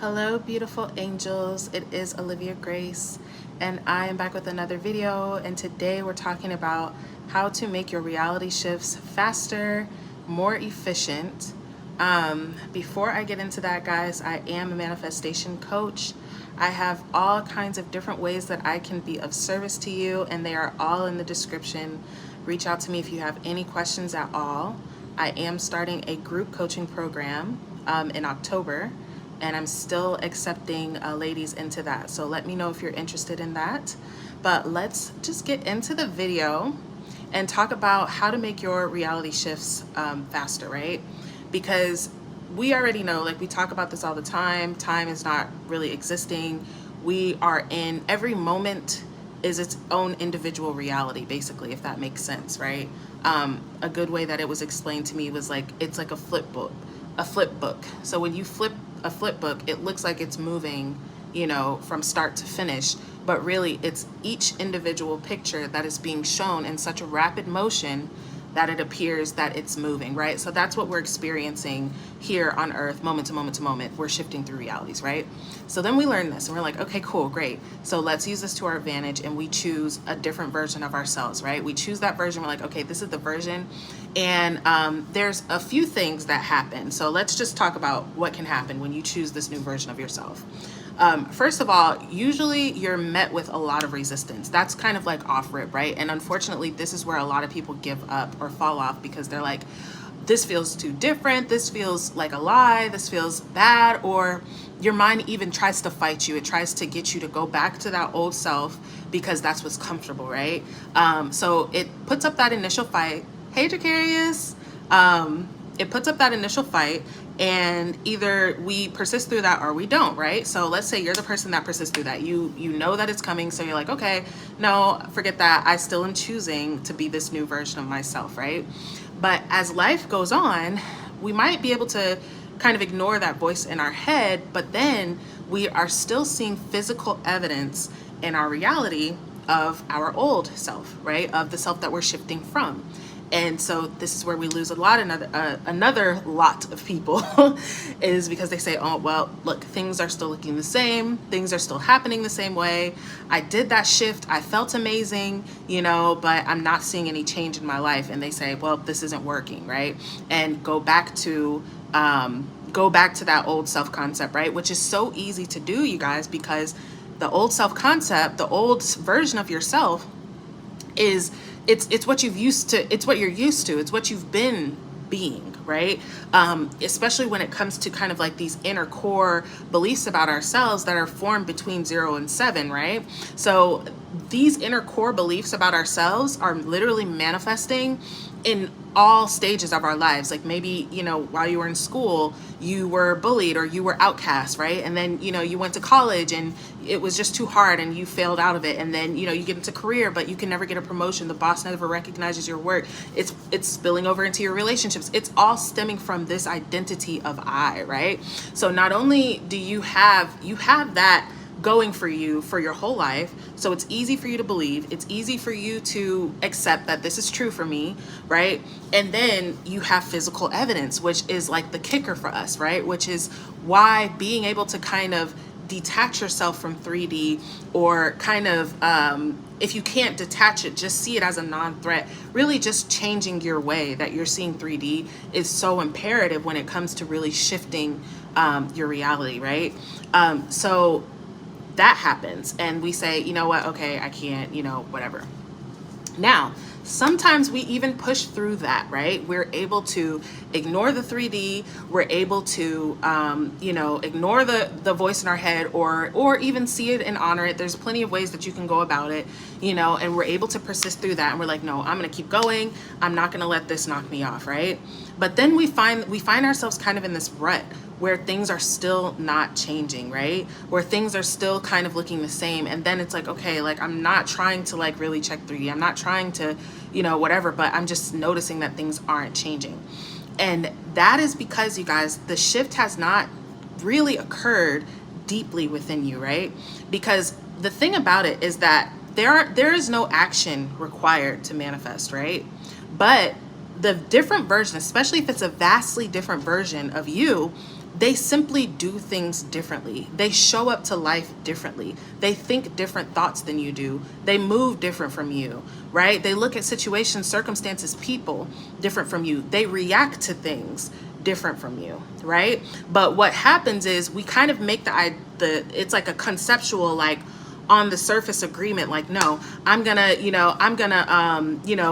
Hello, beautiful angels. It is Olivia Grace, and I am back with another video. And today we're talking about how to make your reality shifts faster, more efficient. Before I get into that, guys, I am a manifestation coach. I have all kinds of different ways that I can be of service to you, and they are all in the description. Reach out to me if you have any questions at all. I am starting a group coaching program in October, and I'm still accepting ladies into that. So let me know if you're interested in that. But let's just get into the video and talk about how to make your reality shifts faster, right? Because we already know, like we talk about this all the time is not really existing. We are in every moment is its own individual reality, basically, if that makes sense, right? A good way that it was explained to me was like, it's like a flip book. So when you flip a flip book, it looks like it's moving, from start to finish, but really it's each individual picture that is being shown in such a rapid motion that it appears that it's moving, right? So that's what we're experiencing here on earth, moment to moment to moment. We're shifting through realities, right? So then we learn this and we're like, okay, cool, great. So let's use this to our advantage, and we choose a different version of ourselves, right? We choose that version. We're like, okay, this is the version. And there's a few things that happen. So let's just talk about what can happen when you choose this new version of yourself. First of all, usually you're met with a lot of resistance. That's kind of like off rip, right? And unfortunately, this is where a lot of people give up or fall off, because they're like, this feels too different. This feels like a lie. This feels bad. Or your mind even tries to fight you. It tries to get you to go back to that old self because that's what's comfortable, right? So it puts up that initial fight. Hey, Jacarius. It puts up that initial fight, and either we persist through that or we don't, right? So let's say you're the person that persists through that. You know that it's coming, so you're like, okay, no, forget that. I still am choosing to be this new version of myself, right? But as life goes on, we might be able to kind of ignore that voice in our head, but then we are still seeing physical evidence in our reality of our old self, right? Of the self that we're shifting from. And so this is where we lose another lot of people is because they say, oh, well, look, things are still looking the same. Things are still happening the same way. I did that shift. I felt amazing, but I'm not seeing any change in my life. And they say, well, this isn't working, right? And go back to that old self-concept, right? Which is so easy to do, you guys, because the old self-concept, the old version of yourself is it's what you're used to, it's what you've been being, right? Especially when it comes to kind of like these inner core beliefs about ourselves that are formed between 0 and 7, right? So these inner core beliefs about ourselves are literally manifesting in all stages of our lives. Like maybe, while you were in school, you were bullied or you were outcast, right? And then, you went to college and it was just too hard and you failed out of it. And then, you get into career, but you can never get a promotion. The boss never recognizes your work. It's spilling over into your relationships. It's all stemming from this identity of I, right? So not only do you have that going for you for your whole life, so it's easy for you to believe, it's easy for you to accept that this is true for me, right? And then you have physical evidence, which is like the kicker for us, right? Which is why being able to kind of detach yourself from 3D, or kind of if you can't detach it, just see it as a non-threat. Really just changing your way that you're seeing 3D is so imperative when it comes to really shifting your reality, right? So that happens, and we say, you know what, okay, I can't, whatever. Now, sometimes we even push through that, right? We're able to ignore the 3D. We're able to, ignore the voice in our head, or even see it and honor it. There's plenty of ways that you can go about it, and we're able to persist through that. And we're like, no, I'm going to keep going. I'm not going to let this knock me off, right? But then we find ourselves kind of in this rut where things are still not changing, right? Where things are still kind of looking the same. And then it's like, okay, like I'm not trying to like really check 3D. I'm not trying to, whatever, but I'm just noticing that things aren't changing. And that is because, you guys, the shift has not really occurred deeply within you, right? Because the thing about it is that there is no action required to manifest, right? But the different version, especially if it's a vastly different version of you, they simply do things differently. They show up to life differently. They think different thoughts than you do. They move different from you, right? They look at situations, circumstances, people different from you. They react to things different from you, right? But what happens is we kind of make it's like a conceptual, like, on the surface agreement, like, no, I'm gonna,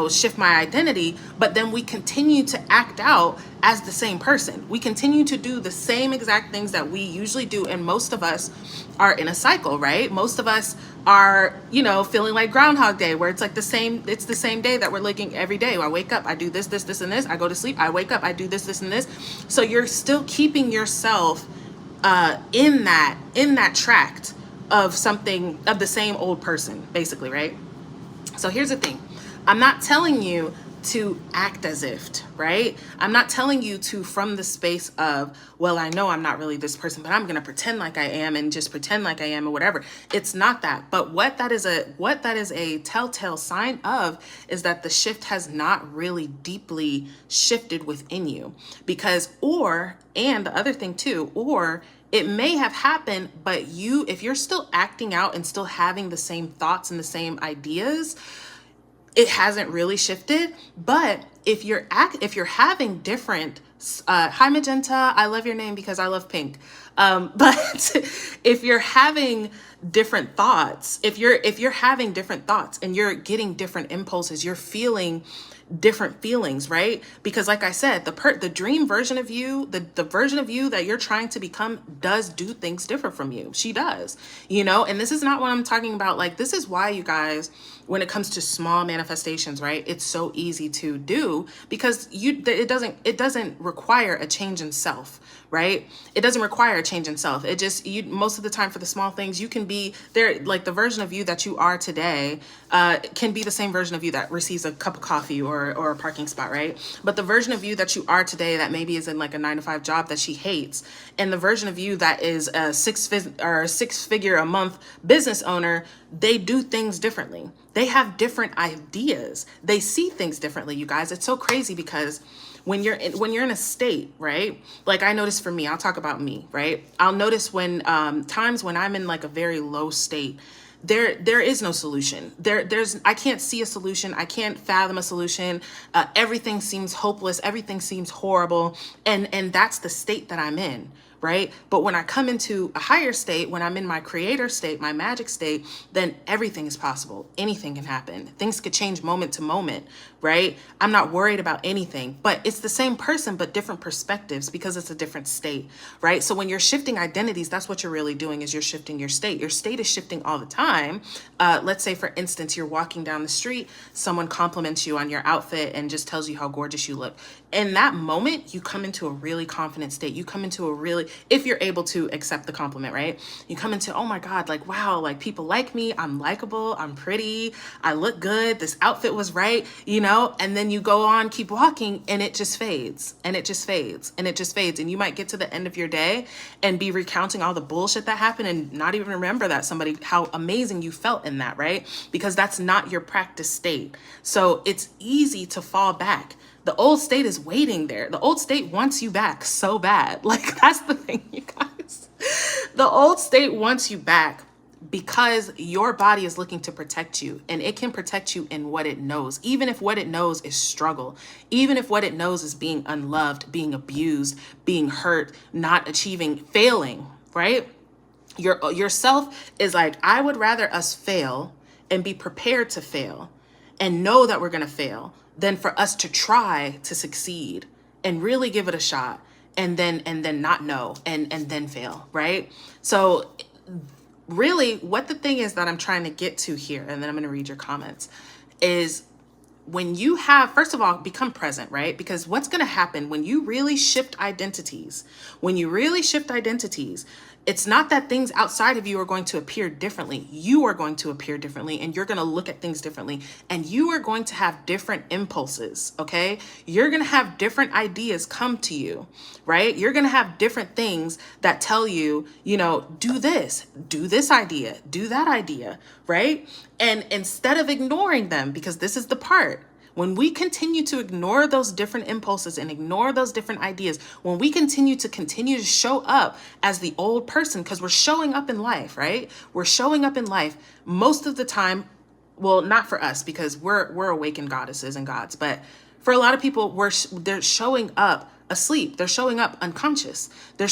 shift my identity. But then we continue to act out as the same person. We continue to do the same exact things that we usually do. And most of us are in a cycle, right? Most of us are, feeling like Groundhog Day, where it's like it's the same day that we're living every day. I wake up, I do this, this, this, and this. I go to sleep, I wake up, I do this, this, and this. So you're still keeping yourself in that tract of something, of the same old person, basically, right? So here's the thing. I'm not telling you to act as if, right? I'm not telling you to, from the space of, well, I know I'm not really this person, but I'm going to pretend like I am and just pretend like I am or whatever. It's not that. But what that is a telltale sign of is that the shift has not really deeply shifted within you. And the other thing too, or it may have happened, but if you're still acting out and still having the same thoughts and the same ideas, it hasn't really shifted. But if you're having different, hi Magenta, I love your name because I love pink. But if you're having different thoughts, if you're having different thoughts and you're getting different impulses, you're feeling different feelings, right? Because like I said, the dream version of you, the version of you that you're trying to become does do things different from you. She does, and this is not what I'm talking about. Like, this is why, you guys, when it comes to small manifestations, right? It's so easy to do because it doesn't require a change in self, right? It doesn't require a change in self. It just, most of the time for the small things, you can be there. Like, the version of you that you are today can be the same version of you that receives a cup of coffee or a parking spot, right? But the version of you that you are today that maybe is in like a 9-to-5 job that she hates, and the version of you that is a six-figure a month business owner, they do things differently. They have different ideas. They see things differently, you guys. It's so crazy because when you're in a state, right? Like, I notice for me, I'll talk about me, right? I'll notice when times when I'm in like a very low state, there is no solution. I can't see a solution. I can't fathom a solution. Everything seems hopeless. Everything seems horrible. And that's the state that I'm in, right? But when I come into a higher state, when I'm in my creator state, my magic state, then everything is possible. Anything can happen. Things could change moment to moment, right? I'm not worried about anything, but it's the same person, but different perspectives because it's a different state, right? So when you're shifting identities, that's what you're really doing, is you're shifting your state. Your state is shifting all the time. Let's say, for instance, you're walking down the street, someone compliments you on your outfit and just tells you how gorgeous you look. In that moment, you come into a really confident state. You come into a really, if you're able to accept the compliment, right? You come into, oh my God, like, wow, like, people like me. I'm likable. I'm pretty. I look good. This outfit was right, and then you go on, keep walking, and it just fades, and it just fades, and it just fades. And you might get to the end of your day and be recounting all the bullshit that happened and not even remember how amazing you felt in that, right? Because that's not your practice state. So it's easy to fall back. The old state is waiting there. The old state wants you back so bad. Like, that's the thing, you guys. The old state wants you back because your body is looking to protect you, and it can protect you in what it knows, even if what it knows is struggle, even if what it knows is being unloved, being abused, being hurt, not achieving, failing, right? Yourself is like, I would rather us fail and be prepared to fail and know that we're going to fail than for us to try to succeed and really give it a shot and then not know and then fail, right? So really, what the thing is that I'm trying to get to here, and then I'm going to read your comments, is when you have, first of all, become present, right? Because what's going to happen when you really shift identities, it's not that things outside of you are going to appear differently. You are going to appear differently, and you're going to look at things differently, and you are going to have different impulses, okay? You're going to have different ideas come to you, right? You're going to have different things that tell you, do this idea, do that idea, right? And instead of ignoring them, because this is the part, when we continue to ignore those different impulses and ignore those different ideas, when we continue to show up as the old person, because we're showing up in life, right? We're showing up in life most of the time. Well, not for us, because we're awakened goddesses and gods, but for a lot of people, they're showing up asleep. They're showing up unconscious. They're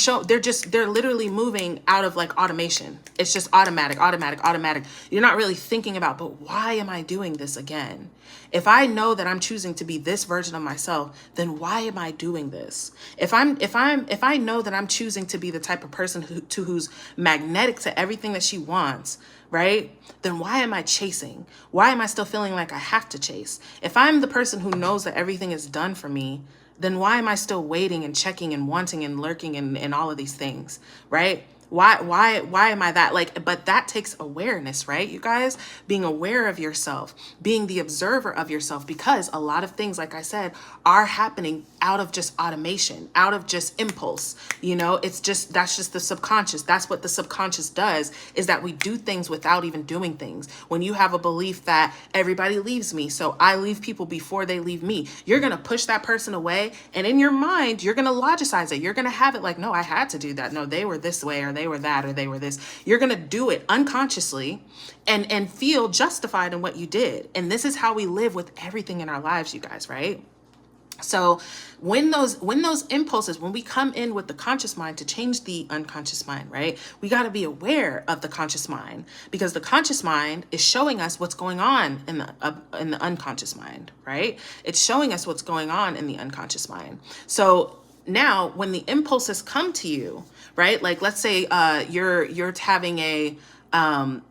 literally moving out of like automation. It's just automatic, automatic, automatic. You're not really thinking about, but why am I doing this again? If I know that I'm choosing to be this version of myself, then why am I doing this? If I know that I'm choosing to be the type of person who's magnetic to everything that she wants, right? Then why am I chasing? Why am I still feeling like I have to chase? If I'm the person who knows that everything is done for me, then why am I still waiting and checking and wanting and lurking and all of these things, right? Why am I that? Like, but that takes awareness, right? You guys, being aware of yourself, being the observer of yourself, because a lot of things, like I said, are happening out of just automation, out of just impulse. That's just the subconscious. That's what the subconscious does, is that we do things without even doing things. When you have a belief that everybody leaves me, so I leave people before they leave me, you're going to push that person away. And in your mind, you're going to logicize it. You're going to have it like, no, I had to do that. No, they were this way, or they were that, or they were this. You're going to do it unconsciously and feel justified in what you did. And this is how we live with everything in our lives, you guys, right? So when those impulses, when we come in with the conscious mind to change the unconscious mind, right? We got to be aware of the conscious mind, because the conscious mind is showing us what's going on in the unconscious mind, right? It's showing us what's going on in the unconscious mind. So now when the impulses come to you, right? Like, let's say you're having a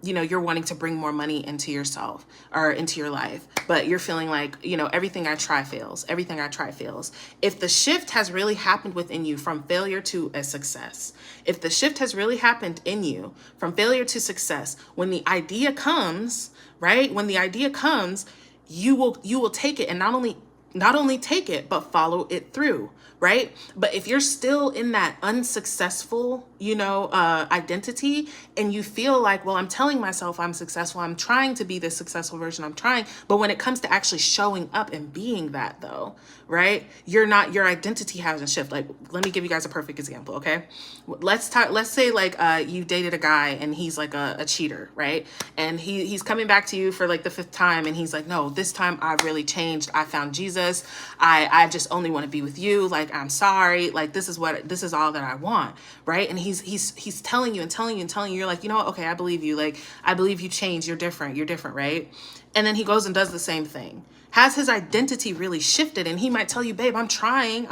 you're wanting to bring more money into yourself or into your life, but you're feeling like, everything I try fails. Everything I try fails. If the shift has really happened within you from failure to a success, if the shift has really happened in you from failure to success, when the idea comes, right? When the idea comes, you will take it, and not only take it, but follow it through, right? But if you're still in that unsuccessful, identity, and you feel like, well, I'm telling myself I'm successful, I'm trying to be this successful version, I'm trying, but when it comes to actually showing up and being that, though, right? Your identity hasn't shifted. Like, let me give you guys a perfect example, okay? Let's say like you dated a guy and he's like a cheater, right? And he's coming back to you for like the 5th time, and he's like, no, this time I've really changed. I found Jesus. I just only want to be with you. Like, I'm sorry. Like, this is all that I want, right? And he's telling you and telling you and telling you. You're like, okay, I believe you. Like, I believe you changed. You're different, right? And then he goes and does the same thing. Has his identity really shifted? And he might tell you, babe, I'm trying,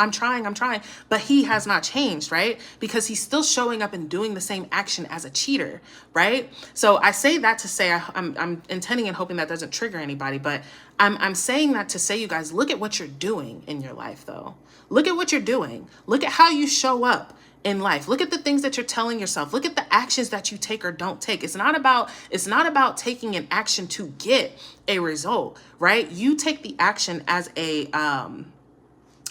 but he has not changed, right? Because he's still showing up and doing the same action as a cheater, right? So I say that to say, I'm intending and hoping that doesn't trigger anybody, but I'm saying that to say, you guys, look at what you're doing in your life, though. Look at what you're doing. Look at how you show up in life. Look at the things that you're telling yourself. Look at the actions that you take or don't take. It's not about taking an action to get a result, right? You take the action as I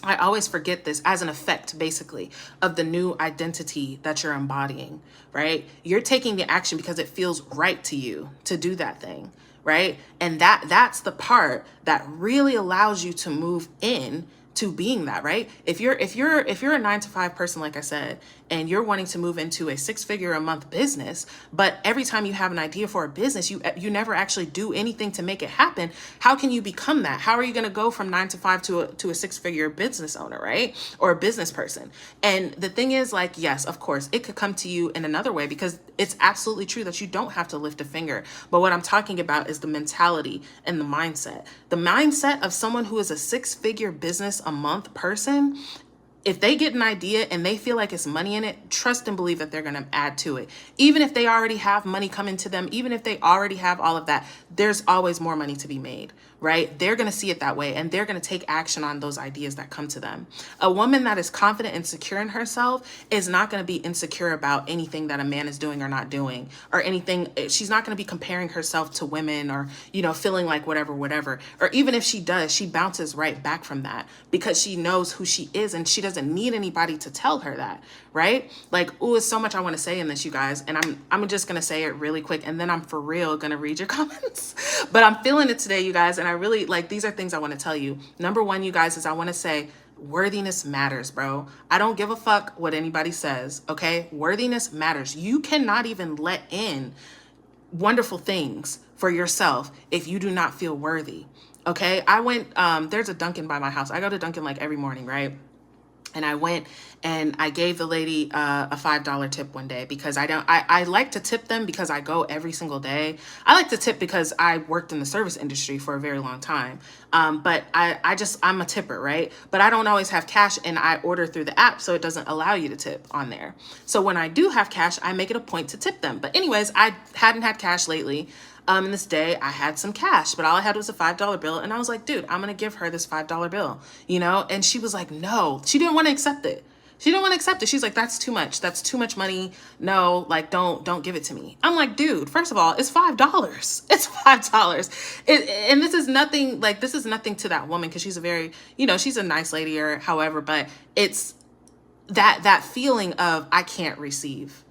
always forget this, as an effect, basically, of the new identity that you're embodying, right? You're taking the action because it feels right to you to do that thing, right? And that's the part that really allows you to move in to being that, right? If you're a 9-to-5 person, like I said, and you're wanting to move into a 6-figure a month business, but every time you have an idea for a business, you never actually do anything to make it happen. How can you become that? How are you going to go from 9-to-5 to a 6-figure business owner, right? Or a business person? And the thing is, like, yes, of course, it could come to you in another way, because it's absolutely true that you don't have to lift a finger. But what I'm talking about is the mentality and the mindset. The mindset of someone who is a 6-figure business a month person. If they get an idea and they feel like it's money in it, trust and believe that they're going to add to it. Even if they already have money coming to them, even if they already have all of that, there's always more money to be made, right? They're going to see it that way, and they're going to take action on those ideas that come to them. A woman that is confident and secure in herself is not going to be insecure about anything that a man is doing or not doing, or anything. She's not going to be comparing herself to women, or, feeling like whatever. Or even if she does, she bounces right back from that, because she knows who she is, and she doesn't need anybody to tell her that, right? Like, it's so much I want to say in this, you guys, and I'm just going to say it really quick, and then I'm for real going to read your comments. But I'm feeling it today, you guys, and I really like, these are things I want to tell you. Number one, you guys, is I want to say worthiness matters, bro. I don't give a fuck what anybody says. Okay. Worthiness matters. You cannot even let in wonderful things for yourself if you do not feel worthy. Okay. I went, there's a Dunkin' by my house. I go to Dunkin' like every morning, right? And I went and I gave the lady a $5 tip one day because I like to tip them because I go every single day. I like to tip because I worked in the service industry for a very long time. But I'm a tipper, right? But I don't always have cash, and I order through the app, so it doesn't allow you to tip on there. So when I do have cash, I make it a point to tip them. But anyways, I hadn't had cash lately. And this day I had some cash, but all I had was a $5 bill. And I was like, dude, I'm going to give her this $5 bill, you know? And she was like, no, she didn't want to accept it. She didn't want to accept it. She's like, that's too much. That's too much money. No, like, don't give it to me. I'm like, dude, first of all, it's $5. It's $5. And this is nothing, like, this is nothing to that woman, because she's a very, you know, she's a nice lady or however, but it's that feeling of, I can't receive.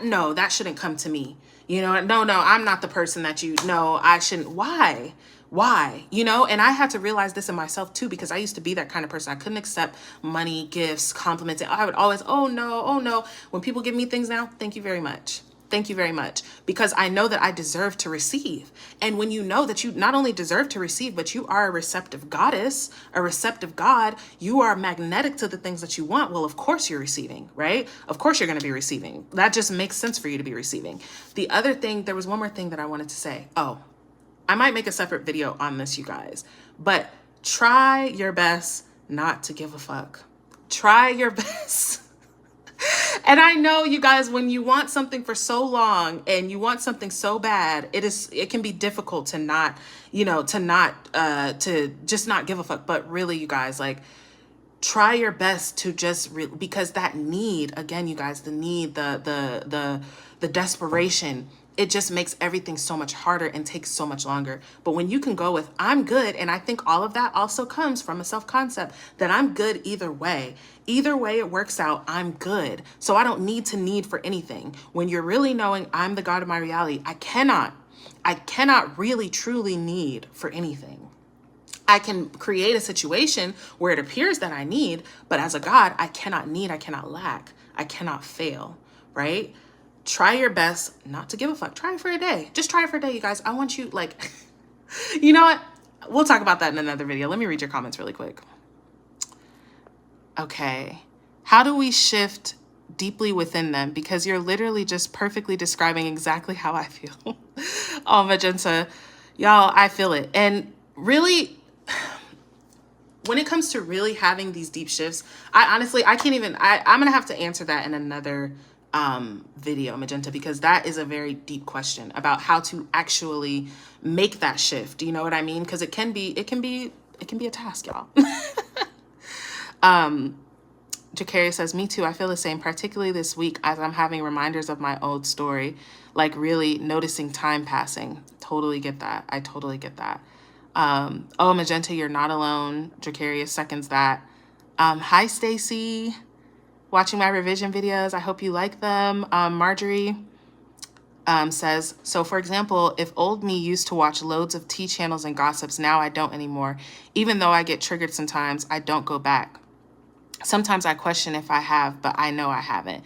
No, that shouldn't come to me. You know, no, I'm not the person that you know. I shouldn't. Why? You know, and I had to realize this in myself too, because I used to be that kind of person. I couldn't accept money, gifts, compliments. I would always, oh no. When people give me things now, thank you very much. Thank you very much. Because I know that I deserve to receive. And when you know that you not only deserve to receive, but you are a receptive goddess, a receptive God, you are magnetic to the things that you want. Well, of course you're receiving, right? Of course you're going to be receiving. That just makes sense for you to be receiving. The other thing, there was one more thing that I wanted to say. Oh, I might make a separate video on this, you guys, but try your best not to give a fuck. Try your best. And I know, you guys, when you want something for so long and you want something so bad, it can be difficult to not, you know, to just not give a fuck. But really, you guys, like, try your best to just because that need, again, you guys, the need, the desperation, it just makes everything so much harder and takes so much longer. But when you can go with, I'm good. And I think all of that also comes from a self-concept that I'm good either way. Either way it works out, I'm good. So I don't need to need for anything. When you're really knowing I'm the God of my reality, I cannot really truly need for anything. I can create a situation where it appears that I need, but as a God, I cannot need, I cannot lack, I cannot fail, right? Try your best not to give a fuck. Try it for a day. Just try it for a day, you guys. I want you, like, you know what? We'll talk about that in another video. Let me read your comments really quick. Okay. How do we shift deeply within them? Because you're literally just perfectly describing exactly how I feel. Oh, Magenta. Y'all, I feel it. And really, when it comes to really having these deep shifts, I can't even, I'm going to have to answer that in another video, Magenta, because that is a very deep question about how to actually make that shift. You know what I mean? Because it can be a task, y'all. Jacarius says, me too. I feel the same, particularly this week as I'm having reminders of my old story, like really noticing time passing. Totally get that. I totally get that. Oh, Magenta, you're not alone. Jacarius seconds that. Hi, Stacy. Watching my revision videos. I hope you like them. Marjorie says, so for example, if old me used to watch loads of tea channels and gossips, now I don't anymore. Even though I get triggered sometimes, I don't go back. Sometimes I question if I have, but I know I haven't.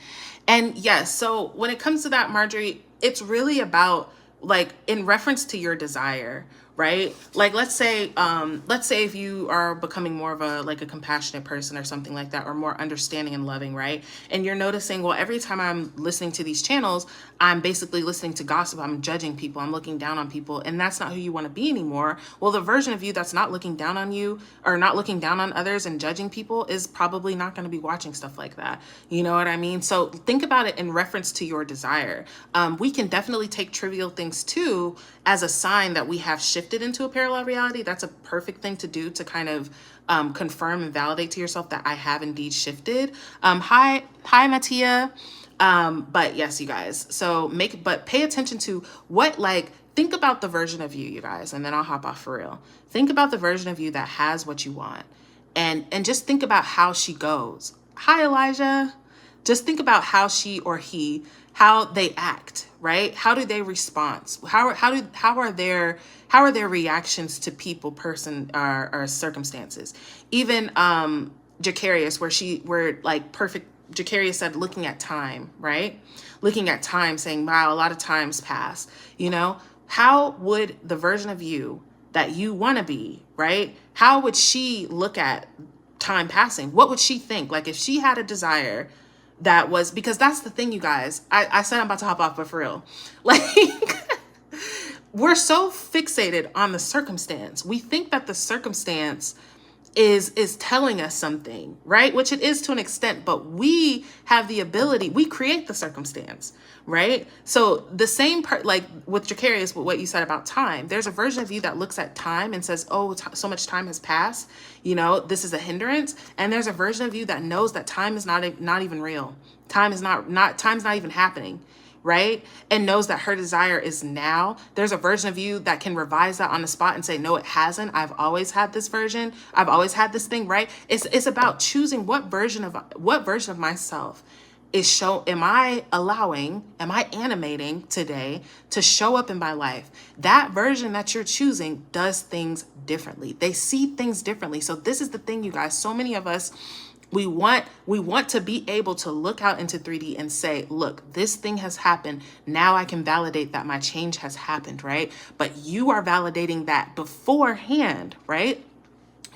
And yes, so when it comes to that, Marjorie, it's really about, like, in reference to your desire, right? Like, let's say if you are becoming more of a compassionate person or something like that, or more understanding and loving, right? And you're noticing, well, every time I'm listening to these channels, I'm basically listening to gossip. I'm judging people. I'm looking down on people. And that's not who you want to be anymore. Well, the version of you that's not looking down on you or not looking down on others and judging people is probably not going to be watching stuff like that. You know what I mean? So think about it in reference to your desire. We can definitely take trivial things too as a sign that we have shifted into a parallel reality. That's a perfect thing to do to kind of confirm and validate to yourself that I have indeed shifted. Hi, Mattia. But yes, you guys, so pay attention to what, like, think about the version of you guys, and then I'll hop off for real. Think about the version of you that has what you want, and just think about how she goes. Hi, Elijah. Just think about how she or he, how they act, right? How do they respond? How are their reactions to people, person, or circumstances? Even Jacarius, where like perfect Jacarius said, looking at time, right? Looking at time, saying, wow, a lot of times pass, you know? How would the version of you that you want to be, right? How would she look at time passing? What would she think? Like if she had a desire that was, because that's the thing, you guys, I said I'm about to hop off, but for real, like we're so fixated on the circumstance. We think that the circumstance is telling us something, right? Which it is to an extent, but we have the ability, we create the circumstance, right? So the same part, like with Jacarius, what you said about time, there's a version of you that looks at time and says, oh, so much time has passed, you know, this is a hindrance. And there's a version of you that knows that time is not even real. Time's not even happening, right? And knows that her desire is now. There's a version of you that can revise that on the spot and say, no, it hasn't. I've always had this version. I've always had this thing, right? It's about choosing what version of myself am I animating today to show up in my life? That version that you're choosing does things differently. They see things differently. So this is the thing, you guys, so many of us, we want to be able to look out into 3D and say, look, this thing has happened. Now I can validate that my change has happened, right? But you are validating that beforehand, right?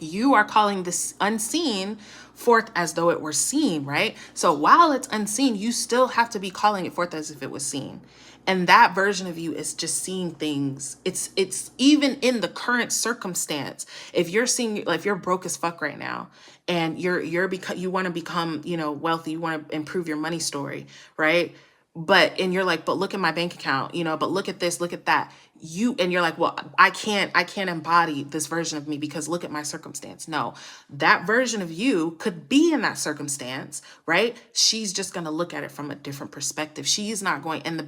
You are calling this unseen forth as though it were seen, right? So while it's unseen, you still have to be calling it forth as if it was seen. And that version of you is just seeing things. It's even in the current circumstance. If you're broke as fuck right now and you want to become, you know, wealthy, you want to improve your money story, right? And you're like, but look at my bank account, you know, but look at this, look at that. And you're like, well, I can't embody this version of me because look at my circumstance. No, that version of you could be in that circumstance, right? She's just going to look at it from a different perspective. She's not going, and the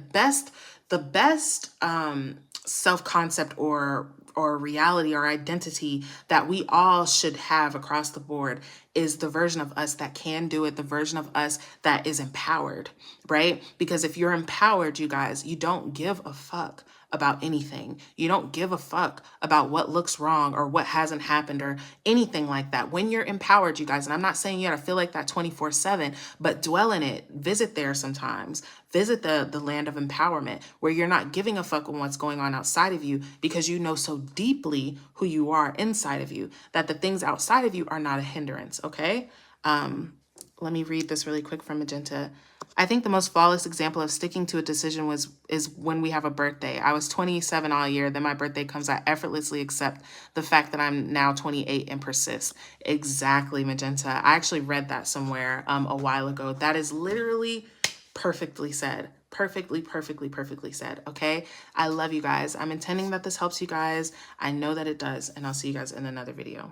best self-concept or reality or identity that we all should have across the board is the version of us that can do it, the version of us that is empowered, right? Because if you're empowered, you guys, you don't give a fuck about anything. You don't give a fuck about what looks wrong or what hasn't happened or anything like that. When you're empowered, you guys, and I'm not saying you gotta feel like that 24/7, but dwell in it, visit there sometimes, visit the land of empowerment where you're not giving a fuck on what's going on outside of you because you know so deeply who you are inside of you that the things outside of you are not a hindrance, okay? Let me read this really quick from Magenta. I think the most flawless example of sticking to a decision is when we have a birthday. I was 27 all year. Then my birthday comes. I effortlessly accept the fact that I'm now 28 and persist. Exactly, Magenta. I actually read that somewhere a while ago. That is literally perfectly said. Perfectly said. Okay. I love you guys. I'm intending that this helps you guys. I know that it does. And I'll see you guys in another video.